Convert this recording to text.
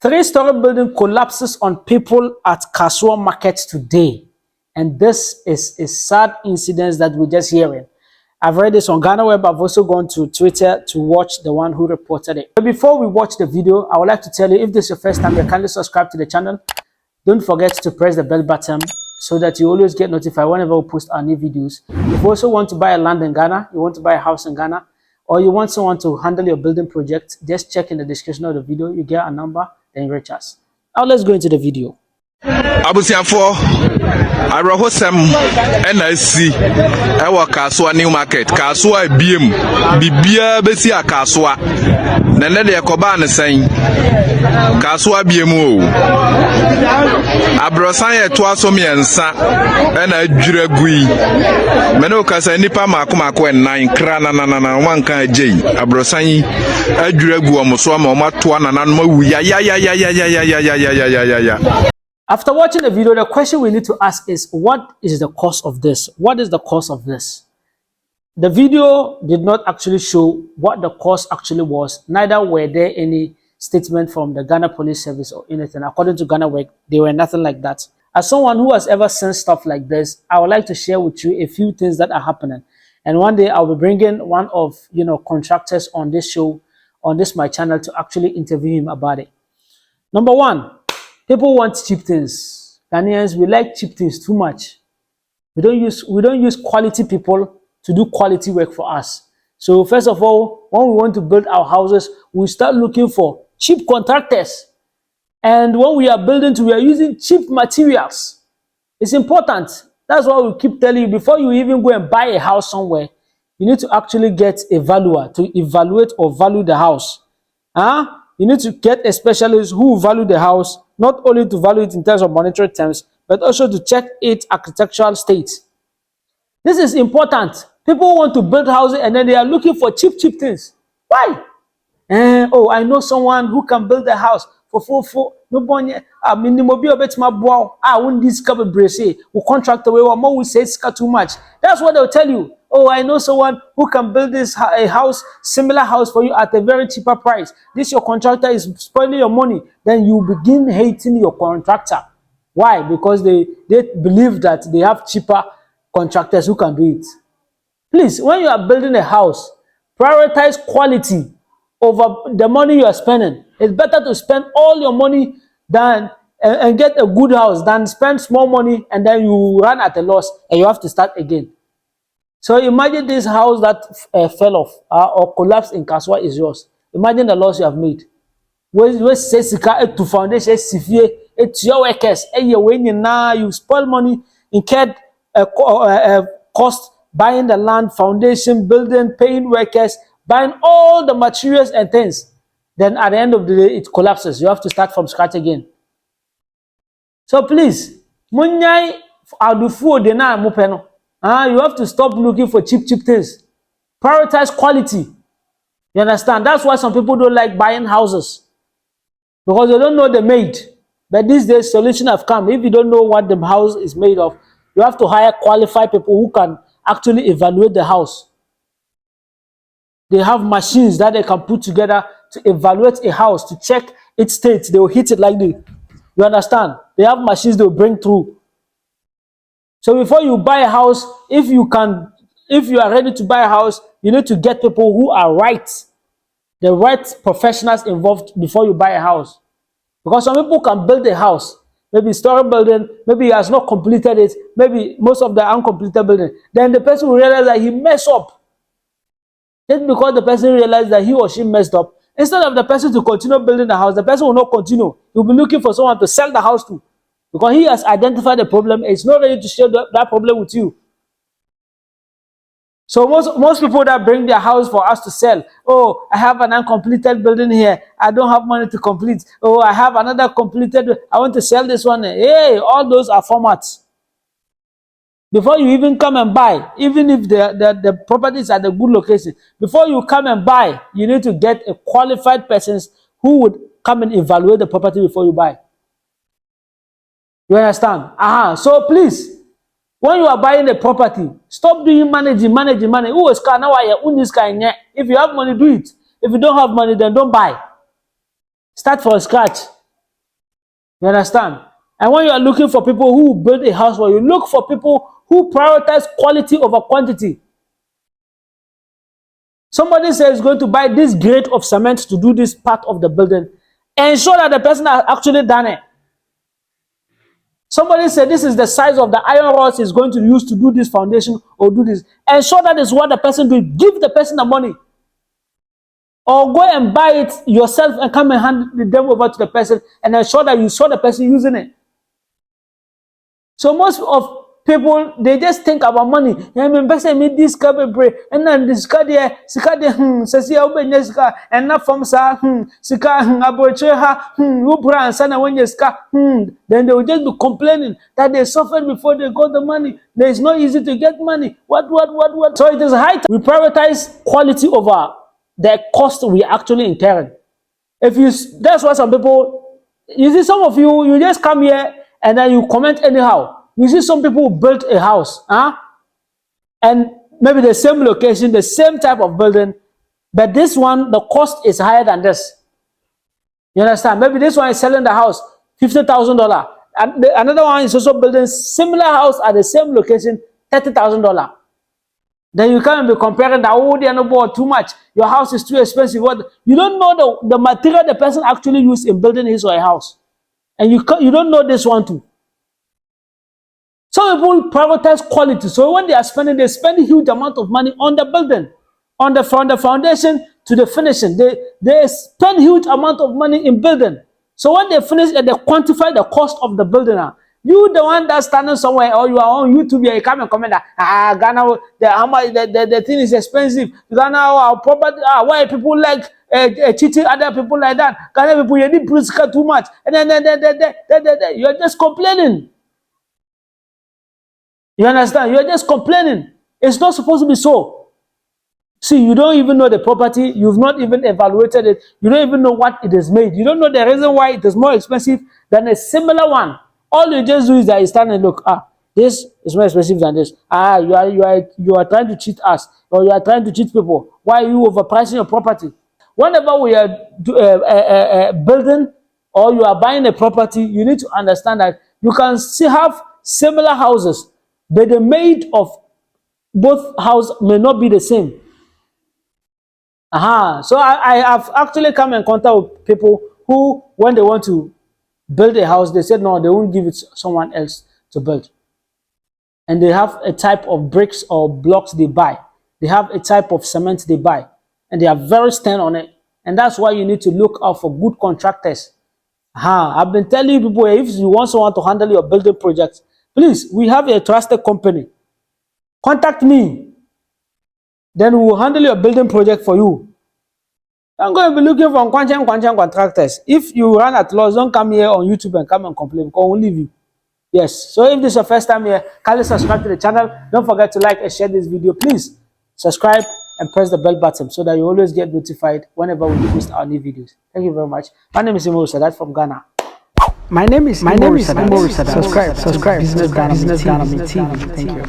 Three-story building collapses on people at Kasoa market today. And this is a sad incident that we're just hearing. I've read this on Ghanaweb. I've also gone to Twitter to watch the one who reported it. But before we watch the video, I would like to tell you, if this is your first time, you kindly subscribe to the channel. Don't forget to press the bell button so that you always get notified whenever we post our new videos. If you also want to buy a land in Ghana, you want to buy a house in Ghana, or you want someone to handle your building project, just check in the description of the video. You get a number, then reach us. Now let's go into the video. Abusiafo arahosem NSC ewa Kasoa new market Kasoa ebiem bibia besi a Kasoa nene de yakoba ne sen Kasoa biem o abrosan ye to asom yensa na adwira gui mene okasa nipa makomako enan kra na wanka agei abrosan adwira gu omoso ma omato na ma wu ya. After watching the video, the question we need to ask is, what is the cause of this? What is the cause of this? The video did not actually show what the cause actually was. Neither were there any statement from the Ghana Police Service or anything. According to Ghanaweb, there were nothing like that. As someone who has ever seen stuff like this, I would like to share with you a few things that are happening. And one day I'll be bringing one of, contractors on this show, on my channel, to actually interview him about it. Number one, people want cheap things. Ghanaians, we like cheap things too much. We don't use quality people to do quality work for us. So first of all, when we want to build our houses, we start looking for cheap contractors. And when we are building, we are using cheap materials. It's important. That's why we keep telling you, before you even go and buy a house somewhere, you need to actually get a valuer to evaluate or value the house. You need to get a specialist who value the house, not only to value it in terms of monetary terms, but also to check its architectural state. This is important. People want to build houses and then they are looking for cheap things. Why? Oh, I know someone who can build a house for no money. This contract away or more we say it's too much. That's what they'll tell you. Oh, I know someone who can build a house, similar house for you at a very cheaper price. This your contractor is spoiling your money. Then you begin hating your contractor. Why? Because they believe that they have cheaper contractors who can do it. Please, when you are building a house, prioritize quality over the money you are spending. It's better to spend all your money and get a good house than spend small money and then you run at a loss and you have to start again. So imagine this house that fell off or collapsed in Kasoa is yours. Imagine the loss you have made. Where say to foundation, it's your workers. You spoil money, incurred cost buying the land, foundation, building, paying workers, buying all the materials and things. Then at the end of the day, it collapses. You have to start from scratch again. So please, you have to stop looking for cheap things. Prioritize quality. You understand? That's why some people don't like buying houses. Because they don't know the made. But these days, solutions have come. If you don't know what the house is made of, you have to hire qualified people who can actually evaluate the house. They have machines that they can put together to evaluate a house, to check its state. They will hit it like this. You understand? They have machines they will bring through. So before you buy a house, if you are ready to buy a house, you need to get people who are right, the right professionals involved before you buy a house. Because some people can build a house, maybe story building, maybe he has not completed it, maybe most of the uncompleted building. Then the person will realize that he messed up. Just because the person realized that he or she messed up, instead of the person to continue building the house, the person will not continue. He will be looking for someone to sell the house to. Because he has identified the problem, it's not ready to share that problem with you. So most people that bring their house for us to sell, oh, I have an uncompleted building here, I don't have money to complete. Oh, I have another completed, I want to sell this one. Hey, all those are formats. Before you even come and buy, even if the property is at a good location, before you come and buy, you need to get a qualified person who would come and evaluate the property before you buy. You understand? So please, when you are buying a property, stop doing managing money. Who is now? If you have money, do it. If you don't have money, then don't buy. Start from scratch. You understand? And when you are looking for people who build a house for you, look for people who prioritize quality over quantity. Somebody says he's going to buy this grade of cement to do this part of the building. Ensure that the person has actually done it. Somebody said this is the size of the iron rods he's going to use to do this foundation or do this. Ensure that is what the person doing. Give the person the money. Or go and buy it yourself and come and hand them over to the person and ensure that you saw the person using it. So most of people, they just think about money. I mean, person me this break and then this card there, and not from sa sika abocheha ubra and sana when you ska then they will just be complaining that they suffered before they got the money. There is not easy to get money. What? So it is high time we prioritize quality over the cost we actually incurring. That's why some people, you see, some of you just come here and then you comment anyhow. You see some people who built a house, and maybe the same location, the same type of building, but this one, the cost is higher than this. You understand? Maybe this one is selling the house $50,000, and another one is also building similar house at the same location, $30,000. Then you can't be comparing that, oh, they are not bought too much. Your house is too expensive. What? You don't know the material the person actually used in building his or her house. And you don't know this one too. Some people prioritize quality. So when they spend a huge amount of money on the building, from the foundation to the finishing. They spend huge amount of money in building. So when they finish and they quantify the cost of the building, you the one that's standing somewhere or you are on YouTube, you come and comment that Ghana, the thing is expensive. Ghana, our property, why people like cheating other people like that? Ghana people, you need to too much, and then you're just complaining. You understand? You're just complaining. It's not supposed to be so. See, you don't even know the property. You've not even evaluated it. You don't even know what it is made. You don't know the reason why it is more expensive than a similar one. All you just do is that you stand and look, this is more expensive than this. You are trying to cheat us, or you are trying to cheat people. Why are you overpricing your property? Whenever we are building or you are buying a property, you need to understand that you can still have similar houses, but the made of both houses may not be the same. So I have actually come in contact with people who, when they want to build a house, they said no, they won't give it to someone else to build. And they have a type of bricks or blocks they buy. They have a type of cement they buy. And they are very stern on it. And that's why you need to look out for good contractors. I've been telling people, if you want someone to handle your building projects, please, we have a trusted company. Contact me. Then we will handle your building project for you. I'm going to be looking for Kwanchan contractors. If you run at loss, don't come here on YouTube and come and complain, because we'll leave you. Yes. So if this is your first time here, kindly subscribe to the channel. Don't forget to like and share this video. Please subscribe and press the bell button so that you always get notified whenever we post our new videos. Thank you very much. My name is Imoru Sadat from Ghana. My name is Imoru Sadat. Subscribe. Business Ghana TV. Thank you.